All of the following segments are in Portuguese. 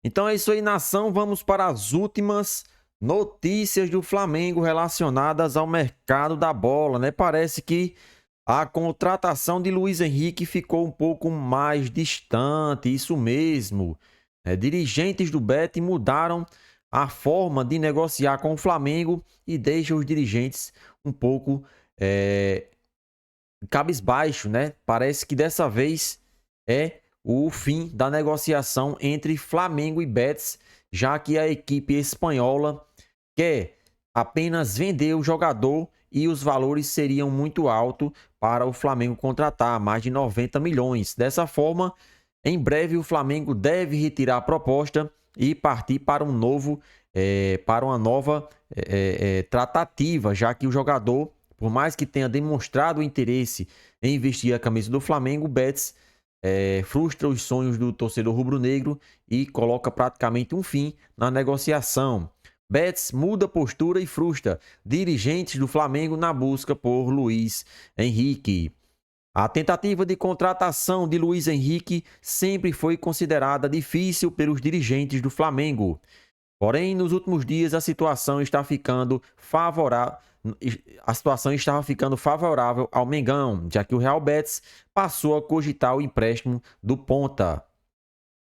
Então é isso aí, nação. Vamos para as últimas notícias do Flamengo relacionadas ao mercado da bola, né? Parece que a contratação de Luiz Henrique ficou um pouco mais distante, isso mesmo. Dirigentes do Bet mudaram a forma de negociar com o Flamengo e deixam os dirigentes um pouco cabisbaixo, né? Parece que dessa vez é o fim da negociação entre Flamengo e Betis, já que a equipe espanhola quer apenas vender o jogador e os valores seriam muito altos para o Flamengo contratar, mais de 90 milhões. Dessa forma, em breve o Flamengo deve retirar a proposta e partir para para uma nova tratativa, já que o jogador, por mais que tenha demonstrado interesse em vestir a camisa do Flamengo, o Betis frustra os sonhos do torcedor rubro-negro e coloca praticamente um fim na negociação. Betis muda postura e frustra dirigentes do Flamengo na busca por Luiz Henrique. A tentativa de contratação de Luiz Henrique sempre foi considerada difícil pelos dirigentes do Flamengo. Porém, nos últimos dias a situação estava ficando favorável ao Mengão, já que o Real Betis passou a cogitar o empréstimo do ponta.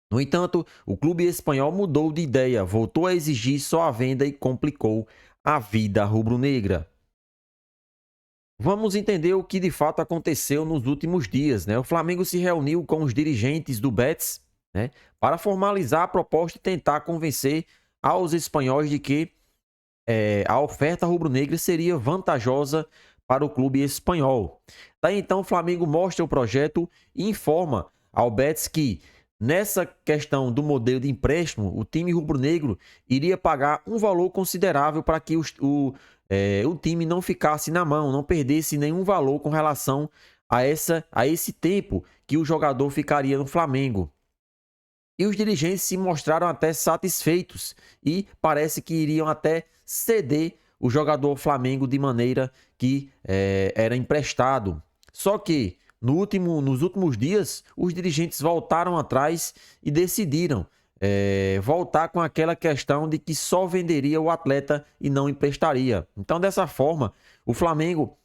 No entanto, o clube espanhol mudou de ideia, voltou a exigir só a venda e complicou a vida rubro-negra. Vamos entender o que de fato aconteceu nos últimos dias, né? O Flamengo se reuniu com os dirigentes do Betis, né, para formalizar a proposta e tentar convencer aos espanhóis de que a oferta rubro-negra seria vantajosa para o clube espanhol. Daí então o Flamengo mostra o projeto e informa ao Betis que nessa questão do modelo de empréstimo, o time rubro-negro iria pagar um valor considerável para que o time não ficasse na mão, não perdesse nenhum valor com relação a esse tempo que o jogador ficaria no Flamengo. E os dirigentes se mostraram até satisfeitos e parece que iriam até ceder o jogador Flamengo de maneira que era emprestado. Só que nos últimos dias, os dirigentes voltaram atrás e decidiram voltar com aquela questão de que só venderia o atleta e não emprestaria. Então, dessa forma, o Flamengo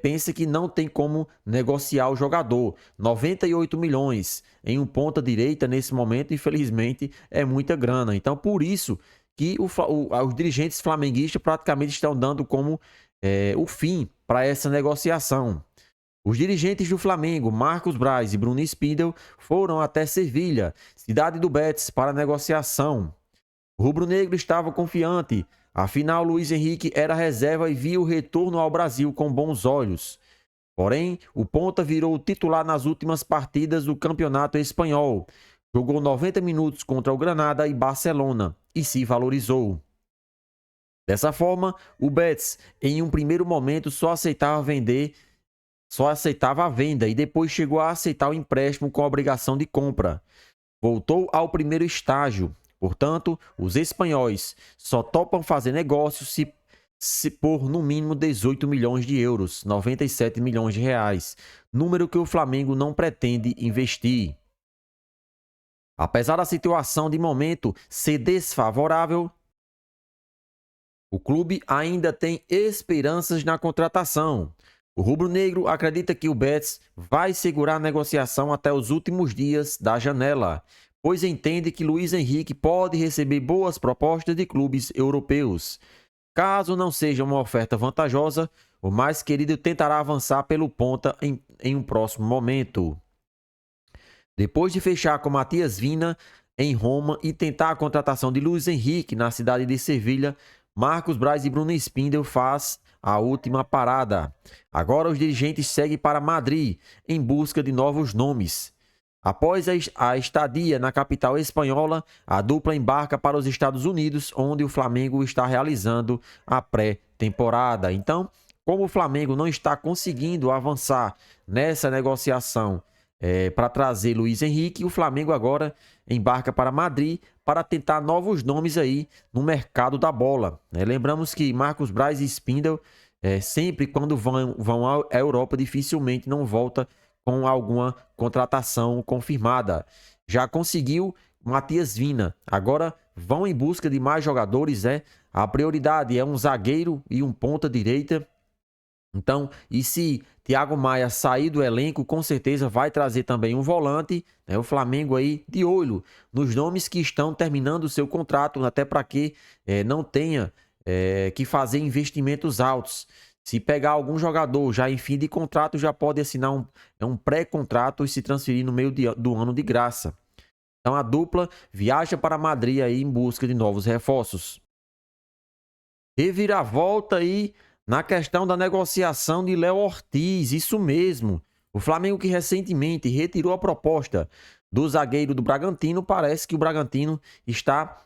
pensa que não tem como negociar o jogador. 98 milhões em um ponta direita nesse momento, infelizmente, é muita grana. Então, por isso que os dirigentes flamenguistas praticamente estão dando como o fim para essa negociação. Os dirigentes do Flamengo, Marcos Braz e Bruno Spindel, foram até Sevilha, cidade do Betis, para negociação. O rubro-negro estava confiante, afinal Luiz Henrique era reserva e via o retorno ao Brasil com bons olhos. Porém, o ponta virou titular nas últimas partidas do Campeonato Espanhol. Jogou 90 minutos contra o Granada e Barcelona e se valorizou. Dessa forma, o Betis, em um primeiro momento, só aceitava a venda e depois chegou a aceitar o empréstimo com a obrigação de compra. Voltou ao primeiro estágio. Portanto, os espanhóis só topam fazer negócios se por no mínimo 18 milhões de euros, 97 milhões de reais, número que o Flamengo não pretende investir. Apesar da situação de momento ser desfavorável, o clube ainda tem esperanças na contratação. O rubro-negro acredita que o Betis vai segurar a negociação até os últimos dias da janela, pois entende que Luiz Henrique pode receber boas propostas de clubes europeus. Caso não seja uma oferta vantajosa, o mais querido tentará avançar pelo ponta em um próximo momento. Depois de fechar com Matias Vina em Roma e tentar a contratação de Luiz Henrique na cidade de Sevilha, Marcos Braz e Bruno Spindel faz a última parada. Agora os dirigentes seguem para Madrid em busca de novos nomes. Após a estadia na capital espanhola, a dupla embarca para os Estados Unidos, onde o Flamengo está realizando a pré-temporada. Então, como o Flamengo não está conseguindo avançar nessa negociação para trazer Luiz Henrique, o Flamengo agora embarca para Madrid para tentar novos nomes aí no mercado da bola. Lembramos que Marcos Braz e Spindel, sempre quando vão à Europa, dificilmente não volta com alguma contratação confirmada. Já conseguiu Matias Vina. Agora vão em busca de mais jogadores, né? A prioridade é um zagueiro e um ponta direita. Então, e se Thiago Maia sair do elenco, com certeza vai trazer também um volante, né? O Flamengo aí de olho nos nomes que estão terminando o seu contrato, até para que não tenha que fazer investimentos altos. Se pegar algum jogador já em fim de contrato, já pode assinar um pré-contrato e se transferir no meio do ano de graça. Então a dupla viaja para Madrid aí em busca de novos reforços. Reviravolta aí na questão da negociação de Léo Ortiz, isso mesmo. O Flamengo, que recentemente retirou a proposta do zagueiro do Bragantino, parece que o Bragantino está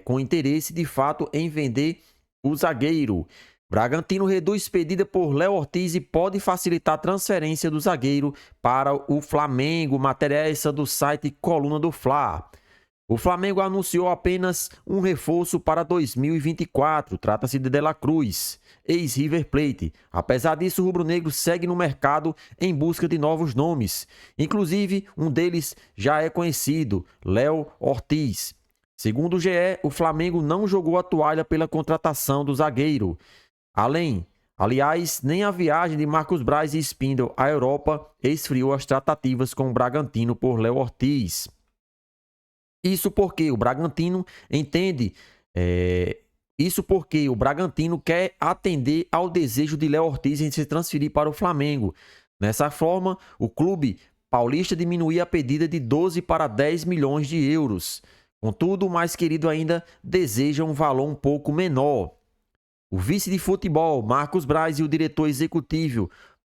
com interesse de fato em vender o zagueiro. Bragantino reduz pedida por Léo Ortiz e pode facilitar a transferência do zagueiro para o Flamengo. Matéria essa do site Coluna do Fla. O Flamengo anunciou apenas um reforço para 2024. Trata-se de La Cruz, ex-River Plate. Apesar disso, o rubro-negro segue no mercado em busca de novos nomes. Inclusive, um deles já é conhecido, Léo Ortiz. Segundo o GE, o Flamengo não jogou a toalha pela contratação do zagueiro. Aliás, nem a viagem de Marcos Braz e Spindle à Europa esfriou as tratativas com o Bragantino por Léo Ortiz. Isso porque o Bragantino quer atender ao desejo de Léo Ortiz em se transferir para o Flamengo. Dessa forma, o clube paulista diminuía a pedida de 12 para 10 milhões de euros. Contudo, o mais querido ainda deseja um valor um pouco menor. O vice de futebol, Marcos Braz, e o diretor executivo,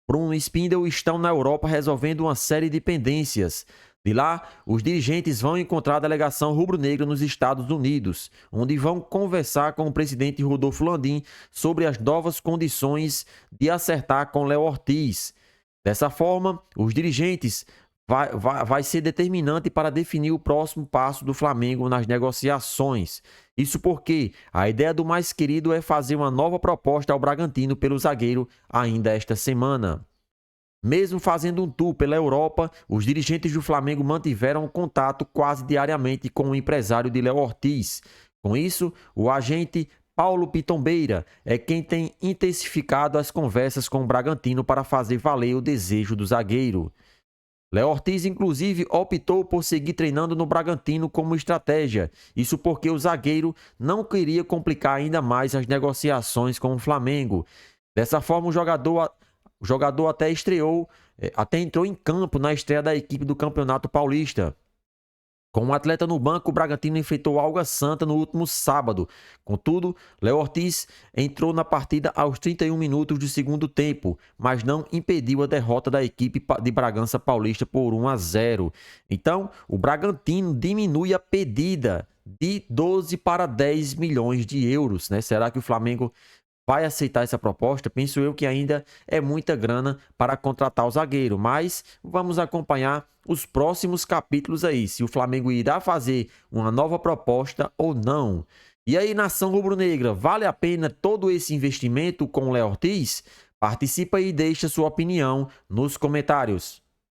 Bruno Spindle, estão na Europa resolvendo uma série de pendências. De lá, os dirigentes vão encontrar a delegação rubro-negra nos Estados Unidos, onde vão conversar com o presidente Rodolfo Landim sobre as novas condições de acertar com Léo Ortiz. Dessa forma, os dirigentes vai ser determinante para definir o próximo passo do Flamengo nas negociações. Isso porque a ideia do mais querido é fazer uma nova proposta ao Bragantino pelo zagueiro ainda esta semana. Mesmo fazendo um tour pela Europa, os dirigentes do Flamengo mantiveram contato quase diariamente com o empresário de Léo Ortiz. Com isso, o agente Paulo Pitombeira é quem tem intensificado as conversas com o Bragantino para fazer valer o desejo do zagueiro. Léo Ortiz, inclusive, optou por seguir treinando no Bragantino como estratégia. Isso porque o zagueiro não queria complicar ainda mais as negociações com o Flamengo. Dessa forma, o jogador até entrou em campo na estreia da equipe do Campeonato Paulista. Com o atleta no banco, o Bragantino enfrentou o Água Santa no último sábado. Contudo, Léo Ortiz entrou na partida aos 31 minutos do segundo tempo, mas não impediu a derrota da equipe de Bragança Paulista por 1-0. Então, o Bragantino diminui a pedida de 12 para 10 milhões de euros, né? Será que o Flamengo vai aceitar essa proposta? Penso eu que ainda é muita grana para contratar o zagueiro, mas vamos acompanhar os próximos capítulos aí, se o Flamengo irá fazer uma nova proposta ou não. E aí, nação rubro-negra, vale a pena todo esse investimento com o Léo Ortiz? Participa aí e deixa sua opinião nos comentários.